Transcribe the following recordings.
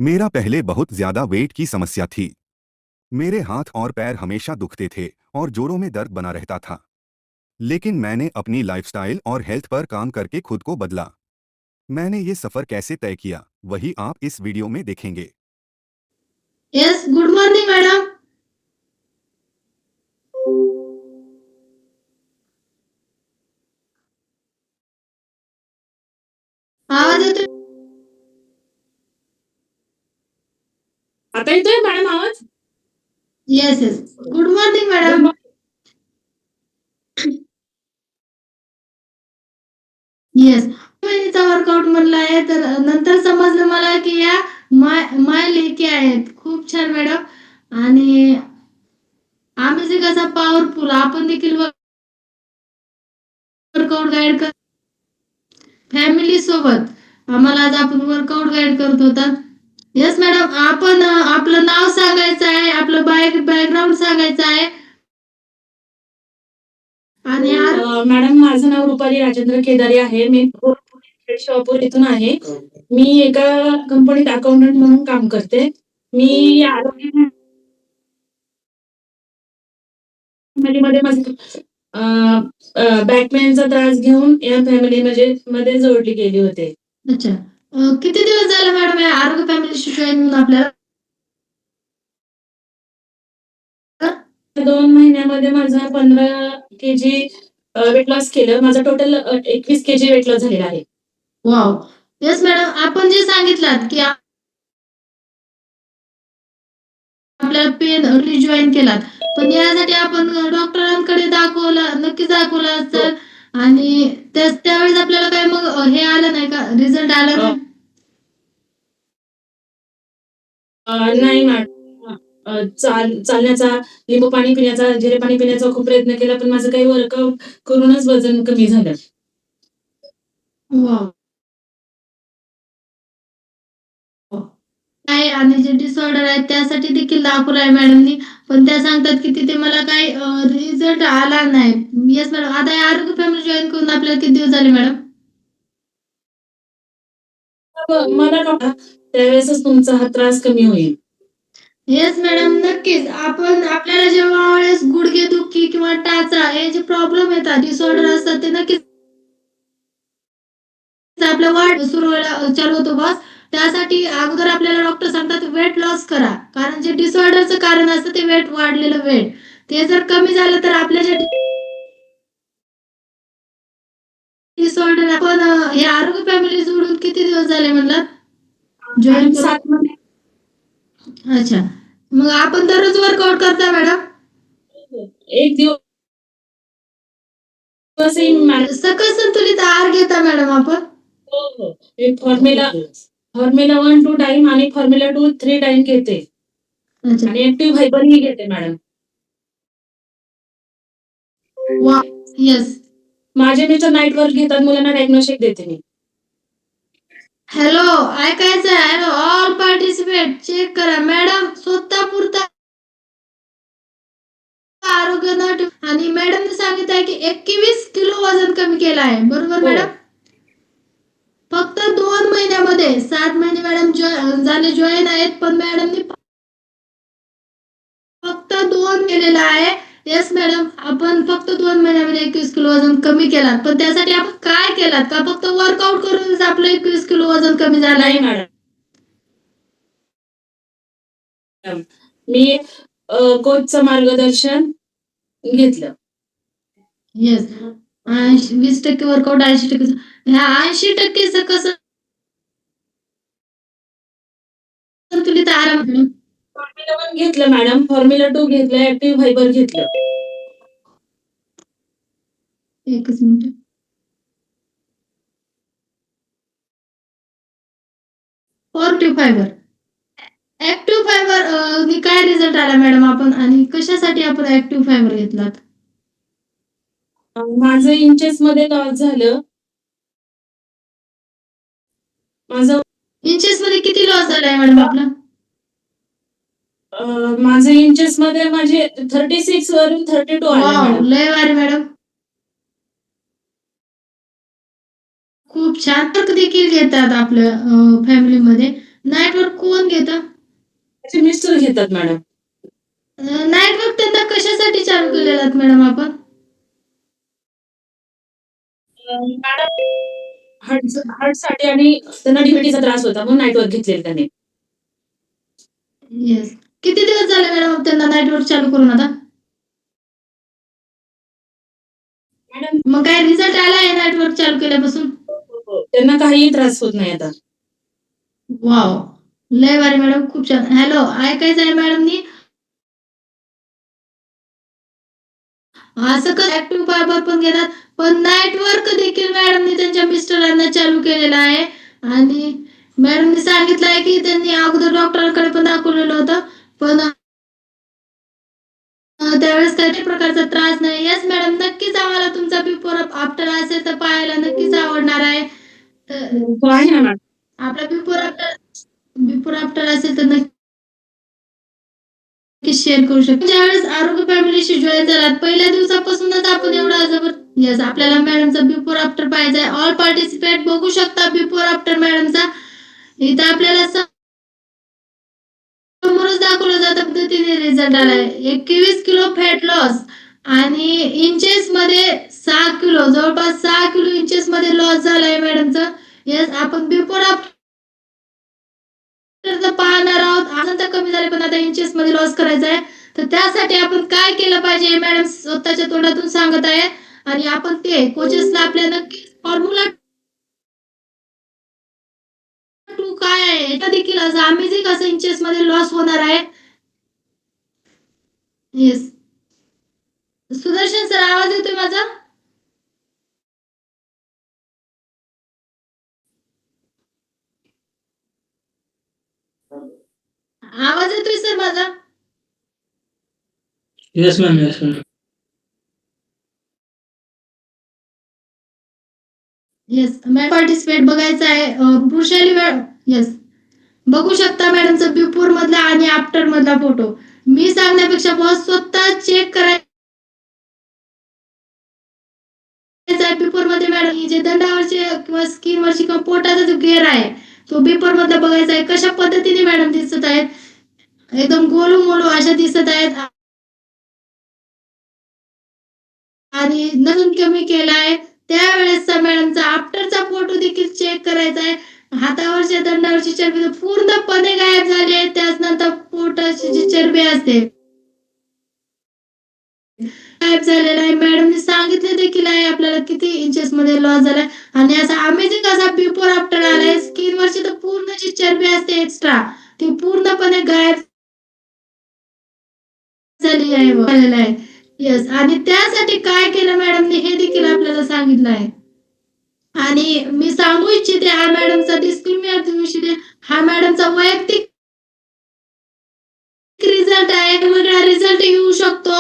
मेरा पहले बहुत ज्यादा वेट की समस्या थी। मेरे हाथ और पैर हमेशा दुखते थे और जोड़ों में दर्द बना रहता था। लेकिन मैंने अपनी लाइफस्टाइल और हेल्थ पर काम करके खुद को बदला। मैंने ये सफर कैसे तय किया, वही आप इस वीडियो में देखेंगे। Yes, good morning madam. आवाज येतोय? आता येतोय मॅडम आवाज? Yes yes. Good morning madam. Yes, महिन्याचा वर्कआउट म्हणलं आहे, तर नंतर समजलं मला की या माय लेकी आहेत. खूप छान मॅडम. आणि आम्ही जे कसं पॉवरफुल, आपण देखील वर्कआउट गाईड कर फॅमिली सोबत आम्हाला आज आपण वर्कआउट गाईड करत होता. येस मॅडम, आपण आपलं नाव सांगायचं आहे, आपलं बॅकग्राऊंड सांगायचं आहे. आणि मॅडम, माझं नाव रुपाली राजेंद्र केदारी आहे. मी शॉपूर इथून आहे. मी एका कंपनीत अकाउंटंट म्हणून काम करते. मी आरोग्य फॅमिलीमध्ये बॅक पेनचा त्रास घेऊन या फॅमिली मध्ये जोडली गेली होते. अच्छा, किती दिवस झाले मॅडम या आरोग्य फॅमिलीशी जॉईन होऊन आपल्याला? 2 महिन्यामध्ये माझा 15 केजी वेट लॉस केलं. माझं टोटल 21 केजी वेट लॉस झालेला आहे. वाव. येस मॅडम, आपण जे सांगितलं की आपल्याला पेन रिजॉईन केला, पण यासाठी आपण डॉक्टरांकडे नक्कीच दाखवलं असेल. आणि त्यावेळेस आपल्याला काय मग हे आलं नाही का, रिझल्ट आला नाही? नाही मॅडम, चालण्याचा, लिंबू पाणी पिण्याचा, जिरे पाणी पिण्याचा खूप प्रयत्न केला, पण माझं काही वर्कआउट करूनच वजन कमी झालं. वाव. काय, आणि जे डिसऑर्डर आहेत त्यासाठी देखील दाखवलं आहे मॅडमनी, पण त्या सांगतात की तिथे मला काही रिझल्ट आला नाही. येस मॅडम, आता या आरोग्य फॅमिली जॉईन करून आपल्याला किती दिवस झाले मॅडम? मला त्यावेळेसच तुमचा हा त्रास कमी होईल. येस मॅडम, नक्कीच. आपण आपल्याला जेव्हा वेळेस गुडघे दुखी किंवा टाचा हे जे प्रॉब्लेम येतात, डिसऑर्डर असतात, ते नक्कीच आपला वाढ सुरू व्हायला चालू होतो बॉस. त्यासाठी अगोदर आपल्याला डॉक्टर सांगतात वेट लॉस करा, कारण जे डिसऑर्डरचं कारण असतं ते वेट, वाढलेलं वेट, ते जर कमी झालं तर आपल्या जे डिसऑर्डर, आपण हे आरोग्य फॅमिली जोडून किती दिवस झाले म्हणलात जॉईन? 7 महिने. अच्छा, मग आपण दररोज वर्कआउट करता मॅडम? एक दिवस सकस संतुलित आहार घेता मॅडम आपण? हो. फॉर्म्युला 1 2 टाइम आणि फॉर्म्युला 2 3 टाइम घेते. अच्छा. आणि ऍक्टिव्ह फायबर ही घेते मॅडम. वा. येस. माझे मिस्टर नाईट वर्क घेतात, मुलांना डायग्नोस्टिक देते मी. हॅलो, ऐकायचं आहे? हॅलो ऑल पार्टिसिपेट, चेक करा. मॅडम स्वतः पुरता आरोग्य न ठेव, आणि मॅडमने सांगितलं आहे की 21 किलो वजन कमी केलं आहे, बरोबर मॅडम? फक्त 2 महिन्यामध्ये. 7 महिने मॅडम झाले जॉईन आहेत, पण मॅडमने फक्त 2 केलेलं आहे. येस मॅडम, आपण फक्त 2 महिन्यामध्ये 21 किलो वजन कमी केलात, पण त्यासाठी आपण काय केलात? का फक्त वर्कआउट करूनच आपलं 21 किलो वजन कमी झालं आहे? मॅडम, मी कोचचं मार्गदर्शन घेतलं. Yes, 20% workout, 80%. ह्या 80% कसं संतुलित आहार? फॉर्म्युला 1 घेतलं मॅडम, फॉर्म्युला 2 घेतलं, ऍक्टिव्ह फायबर घेतलं. एकच minute. Active fibre, active fibre काय रिझल्ट आला मॅडम आपण, आणि कशासाठी आपण ऍक्टिव्ह फायबर घेतलात? माझं इंचेस मध्ये लॉस झालं. माझं इंचेस मध्ये किती लॉस झालाय मॅडम आपला? माझं इंचेस मध्ये माझे 36 वरून 32 आले वाव, मॅडम. लय भारी मॅडम, खूप छान. देखील घेतात आपल्या फॅमिलीमध्ये, नाईट वर्क कोण घेतं? त्याचे मिस्टर घेतात मॅडम. नाईट वर्क त्यांना कशासाठी चालू केलेला आहेत मॅडम आपण? मॅडम हार्टसाठी आणि त्यांना DVTचा त्रास होता म्हणून नाईट वर्क घेतलेलं त्याने. येस. किती दिवस झाले मॅडम त्यांना नाईट वर्क चालू करून आता? मॅडम मग काय रिझल्ट आलाय नाईट वर्क चालू केल्यापासून? त्यांना काहीही त्रास होत नाही आता. वॉव! लय भारी मॅडम, खूप छान. हॅलो, ऐकायचं आहे मॅडमनी? असं कसं ऍक्टिव्ह फायबर पण घेतात, पण नाईट वर्क देखील मॅडमनी त्यांच्या मिस्टरांना चालू केलेला आहे आणि मॅडमनी सांगितलं आहे की त्यांनी अगोदर डॉक्टरांकडे पण दाखवलेलं होतं, पण त्यावेळेस काही प्रकारचा त्रास नाही. येस मॅडम, नक्कीच आम्हाला तुमचा बिफोर आफ्टर असेल तर पाहायला नक्कीच आवडणार आहे. तर हो आहे ना मॅडम. आपला बिफोर आफ्टर असेल तर नक्कीच शेअर करू शकतो. ज्यावेळेस आरोग्य फॅमिलीशी जॉईन झालात पहिल्या दिवसापासूनच आपण एवढा येस, आपल्याला मॅडमचा बिफोर आफ्टर पाहिजे. ऑल पार्टिसिपेट बघू शकता बिफोर आफ्टर मॅडमचा. इथं आपल्याला समोरच दाखवलं जातं पद्धतीने रिझल्ट आलाय. 21 किलो फॅट लॉस आणि इंचेस मध्ये 6 किलो, जवळपास 6 किलो इंचेस मध्ये लॉस झालाय मॅडमचा. येस, आपण बिफोर आफ्टर पाहणार आहोत. अजून तर कमी झाले पण आता इंचेस मध्ये लॉस करायचा आहे. तर त्यासाठी आपण काय केलं पाहिजे मॅडम स्वतःच्या तोंडातून सांगत आहे आणि आपण ते कोचेसला आपल्या नक्कीच फॉर्म्युला 2 काय आहे याचा देखील असं अमेझिंग असं इंचेस मध्ये लॉस होणार आहे. येस. सुदर्शन सर, आवाज येतोय माझा? आवाज येतोय सर माझा? Yes ma'am, yes ma'am. Yes, madam participate बघायचं आहे. वृषाली मॅडम, येस, बघू शकता मॅडमचा बिफोर मधला आणि आफ्टर मधला फोटो. मी सांगण्यापेक्षा बॉस स्वतः चेक करायचा आहे. बिफोर मध्ये मॅडम जे दंडावरचे किंवा स्किन वरची किंवा पोटाचा जो घेर आहे तो बिफोर मधला बघायचा आहे. कशा पद्धतीने मॅडम दिसत आहेत, एकदम गोलू मोलू अशा दिसत आहेत आणि नसून कमी केलाय. त्यावेळेसचा मॅडमचा आफ्टरचा फोटो देखील चेक करायचा आहे. हातावरच्या दंडावरची चरबी पूर्णपणे गायब झाली आहे. त्यानंतर पोटाची जी चरबी असते गायब झालेला आहे. मॅडमने सांगितले देखील आहे आपल्याला किती इंचेस मध्ये लॉस झालाय आणि असा अमेझिंग असा बिफोर आफ्टर आलाय. स्किन वरची तर पूर्ण जी चरबी असते एक्स्ट्रा ती पूर्णपणे गायब झाली आहे, झालेलं आहे. येस, आणि त्यासाठी काय केलं मॅडमने हे देखील आपल्याला सांगितलं आहे. आणि मी सांगू इच्छिते हा मॅडमचा डिस्क्लेमर देऊ इच्छिते, हा मॅडमचा वैयक्तिक रिझल्ट आहे. वेगळा रिझल्ट येऊ शकतो.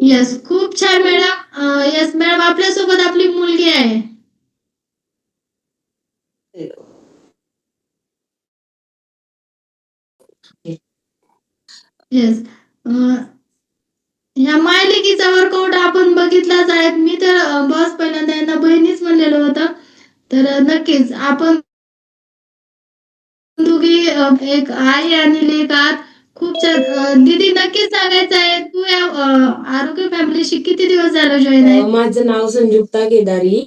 येस, खूप छान मॅडम. येस मॅडम, आपल्यासोबत आपली मुलगी आहे. येस, ह्या मायलेकीचा वर्कआउट आपण बघितलाच आहे. मी तर बॉस पहिल्यांदा यांना बहिणीच म्हणलेलं होतं. तर नक्कीच आपण दोघी एक आई आणि लेक आहात. खूप छान. दीदी, नक्कीच सांगायचं आहे तू या आरोग्य फॅमिलीशी किती दिवस झालं जॉईन आहे? माझं नाव संयुक्ता केदारी.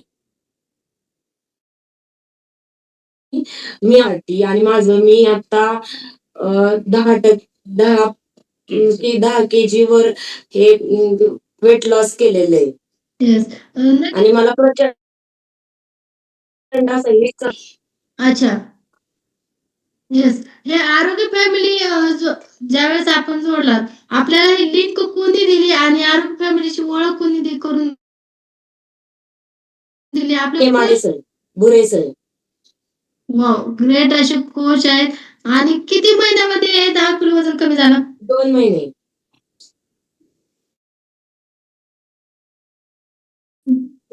मी आणि माझं मी आता 10 केजी वर हे वेट लॉस केलेलं आहे. येस, आणि मला प्रचंड असं हे अच्छा. येस, हे आरोग्य फॅमिली ज्यावेळेस आपण जोडलात आपल्याला ही लिंक कोणी दिली आणि आरोग्य फॅमिलीची ओळख कोणी करून दिली? आपले माडे सर, बुरे सर. वाव, ग्रेट असे कोच आहेत. आणि किती महिन्यामध्ये हे 10 किलो वजन कमी झालं? 2 महिने.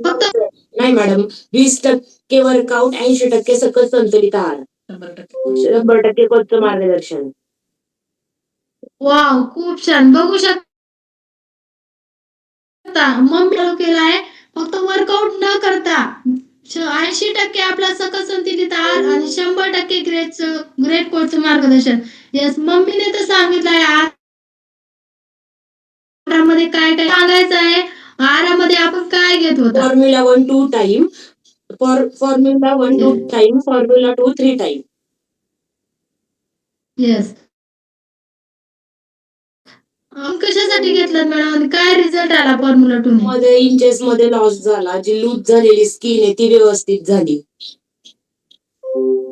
फक्त नाही मॅडम, 20% वर्कआउट, 80% सकस संतुलित आहार, 100% कोचचं मार्गदर्शन. वाव, खूप छान. बघू शकता मम्मी चालू केला आहे फक्त वर्कआउट न करता. 80% आपला सकस संतुलित आहार आणि 100% ग्रेट कोचचं मार्गदर्शन. येस, मम्मीने तर सांगितलंय आहारामध्ये काय काय सांगायचं आहे. आहारामध्ये आपण काय घेत होता? Formula 1 2 time, formula 1 2 time, formula 2 3 time. Yes. कशासाठी घेतलं मॅडम आणि काय रिझल्ट आला फॉर्म्युला 2 ने? मध्ये इंचेस मध्ये लॉस झाला. जी लूज झालेली स्किन आहे ती व्यवस्थित झाली.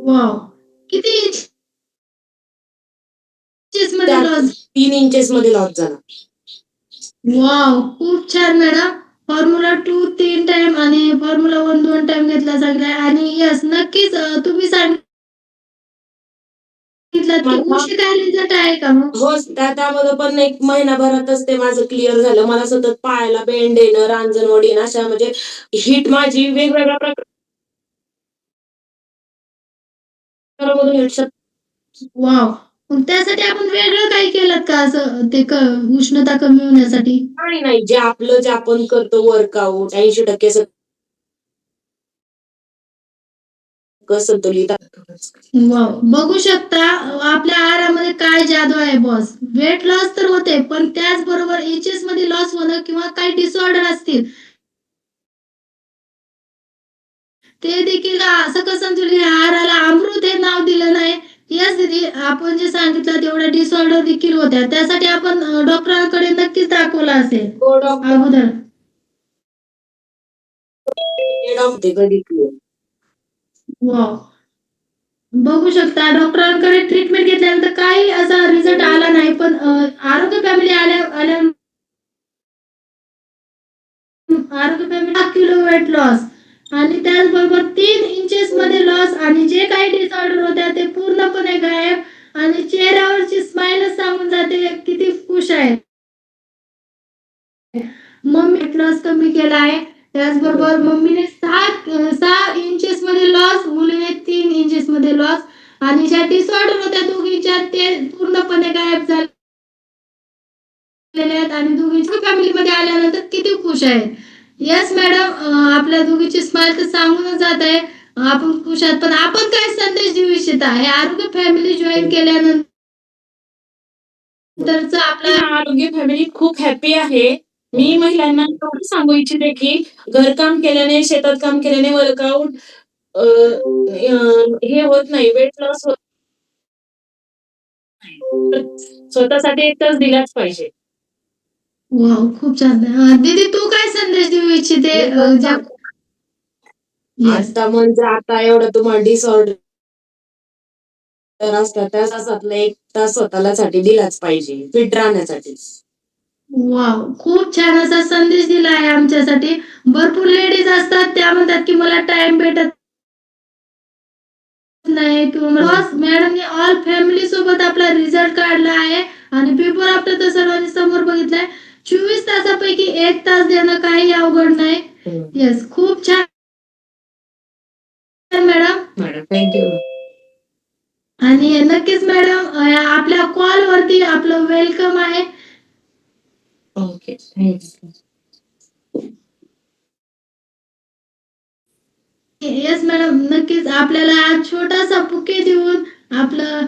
वॉव! किती इंचेस मध्ये त्यात लॉस? 3 इंचेस मध्ये लॉस झाला. वॉव! खूप छान मॅडम. फॉर्म्युला 2 3 टाईम आणि फॉर्म्युला 1 2 टाईम घेतला सांगितलाय आणि येस नक्कीच तुम्ही सांगितलं की गोष्टी काय रिझल्ट आहे का मग? हो, त्यामध्ये पण 1 महिनाभरातच ते माझं क्लिअर झालं. मला सतत पायाला बेंड येणं, रांजणवड येणं अशा म्हणजे हीट माझी वेगवेगळ्या प्रकारामधून वॉव! मग त्यासाठी आपण वेगळं काही केलं का असं ते उष्णता कमी होण्यासाठी? नाही. जे आपण करतो वर्कआउट 80% संतुलित. वॉव! बघू शकता आपल्या आहारामध्ये काय जादू आहे बॉस. वेट लॉस तर होते, पण त्याचबरोबर इंचेस मध्ये लॉस होणं किंवा काही डिसऑर्डर असतील ते देखील सकस संतुलित आहाराला अमृत हे नाव दिलं नाही. येस दीदी, आपण जे सांगितलं तेवढ्या डिसऑर्डर देखील होत्या. त्यासाठी आपण डॉक्टरांकडे नक्कीच दाखवलं असेल हो, डॉक्टर अगोदर. बघितली. वॉव! बघू शकता डॉक्टरांकडे ट्रीटमेंट घेतल्यानंतर काही असा रिझल्ट आला नाही. पण आरोग्य फॅमिली आरोग्य फॅमिली 10 किलो वेट लॉस आणि त्याचबरोबर 3 इंचेस मध्ये लॉस आणि जे काही डिसऑर्डर होत्या ते पूर्णपणे गायब आणि चेहऱ्यावरची स्माईलच सांगून जाते किती खुश आहे. मम्मी वेट लॉस कमी केला आहे. त्याचबरोबर मम्मीने 6 इंचेस मध्ये लॉस, मुलीने 3 इंचेस मध्ये लॉस आणि ज्या डिसऑर्डर होत्या दोघींच्या ते पूर्णपणे गायब झालेल्या आहेत आणि दोघींच्या फॅमिलीमध्ये आल्यानंतर किती खुश आहेत. येस मॅडम, आपल्या दोघींची स्माईल तर सांगूनच जात आहे आपण खुश आहात. पण आपण काय संदेश देऊ इच्छिता हे आरोग्य फॅमिली जॉईन केल्यानंतरच आपला आरोग्य फॅमिली खूप हॅपी आहे. मी महिलांना एवढं सांगू इच्छिते की घरकाम केल्याने, शेतात काम केल्याने वर्कआउट हे होत नाही, वेट लॉस होत नाही. स्वतःसाठी एक तास दिलाच पाहिजे. वाव! खूप छान. दीदी तू काय संदेश देऊ इच्छिते ज्या येस. आता म्हणजे आता एवढं तुम्हाला डिसऑर्डर असतात त्या तासातला 1 तास स्वतःला साठी दिलाच पाहिजे फिट राहण्यासाठी. वाव! खूप छान असा संदेश दिला आहे आमच्यासाठी. भरपूर लेडीज असतात त्या म्हणतात की मला टाईम भेटत नाही किंवा बॉस मॅडमने ऑल फॅमिली सोबत आपला रिझल्ट काढला आहे आणि पेपर आपला तर सर्वांनी समोर बघितलाय. 24 तासापैकी 1 तास देणं काही अवघड नाही. येस, खूप छान मॅडम. थँक्यू. आणि नक्कीच मॅडम आपल्या कॉलवरती आपलं वेलकम आहे. Okay, thank you. येस मॅडम, नक्कीच आपल्याला छोटासा बुके देऊन आपलं